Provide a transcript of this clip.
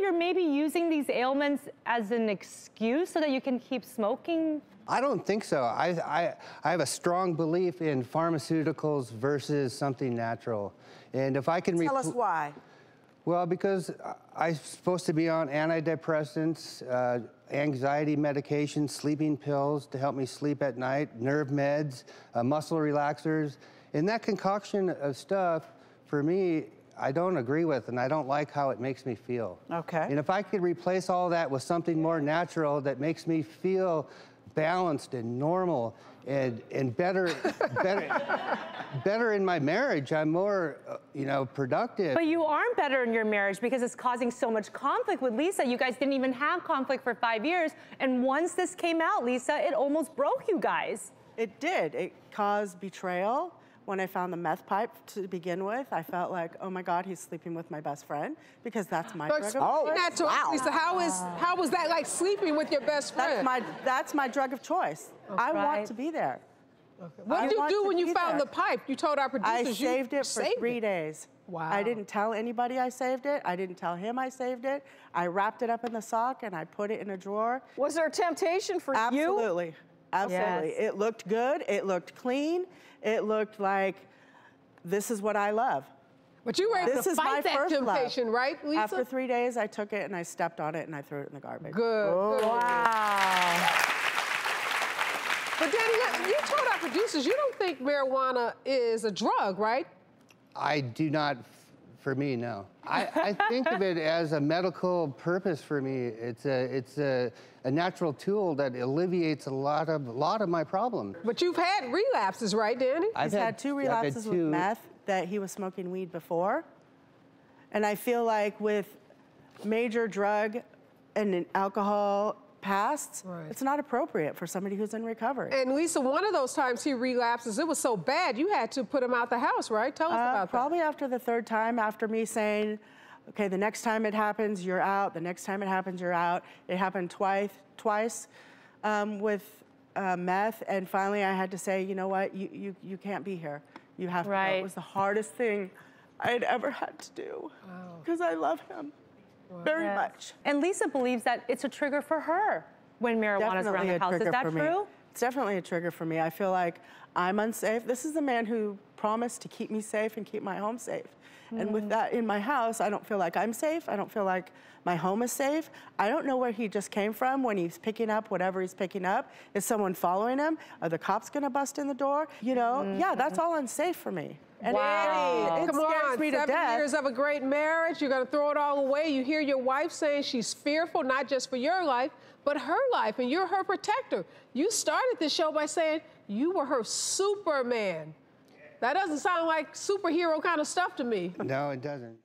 you're maybe using these ailments as an excuse so that you can keep smoking? I don't think so. I have a strong belief in pharmaceuticals versus something natural. And if I can... Tell us why. Well, because I'm supposed to be on antidepressants, anxiety medication, sleeping pills to help me sleep at night, nerve meds, muscle relaxers. And that concoction of stuff, for me, I don't agree with, and I don't like how it makes me feel. Okay. And if I could replace all that with something more natural that makes me feel balanced and normal and better in my marriage, I'm more, productive. But you aren't better in your marriage because it's causing so much conflict with Lisa. You guys didn't even have conflict for 5 years. And once this came out, Lisa, it almost broke you guys. It did. It caused betrayal. When I found the meth pipe to begin with, I felt like, oh my God, he's sleeping with my best friend, because that's my drug of choice. That to us, Lisa, how was that like sleeping with your best friend? That's my drug of choice. Okay. I want to be there. Okay. What did you do when you found the pipe? You told our producers I saved it for 3 days. Wow. I didn't tell anybody I saved it. I didn't tell him I saved it. I wrapped it up in the sock and I put it in a drawer. Was there a temptation for you? Absolutely. Absolutely. Yes. It looked good. It looked clean. It looked like this is what I love. But you were able to fight that temptation, right, Lisa? After 3 days, I took it and I stepped on it and I threw it in the garbage. Good. Oh. Good. Wow. But Danny, you told our producers you don't think marijuana is a drug, right? I do not, for me, no. I think of it as a medical purpose for me. It's a natural tool that alleviates a lot of my problems. But you've had relapses, right, Danny? He's had 2 relapses with meth that he was smoking weed before. And I feel like with major drug and alcohol past, it's not appropriate for somebody who's in recovery. And Lisa, one of those times he relapses, it was so bad you had to put him out the house, right? Tell us about that. Probably after the 3rd time, after me saying, okay, the next time it happens, you're out. The next time it happens, you're out. It happened twice with meth, and finally I had to say, you know what, you can't be here. You have to go. It was the hardest thing I had ever had to do, because I love him very much. And Lisa believes that it's a trigger for her when marijuana's around the house. Is that true? It's definitely a trigger for me. I feel like I'm unsafe. This is the man who promised to keep me safe and keep my home safe. And with that in my house, I don't feel like I'm safe. I don't feel like my home is safe. I don't know where he just came from when he's picking up whatever he's picking up. Is someone following him? Are the cops gonna bust in the door? You know, yeah, that's all unsafe for me. And Danny, it scares me to death. 7 years of a great marriage, you're gonna throw it all away. You hear your wife saying she's fearful, not just for your life, but her life, and you're her protector. You started this show by saying you were her Superman. That doesn't sound like superhero kind of stuff to me. No, it doesn't.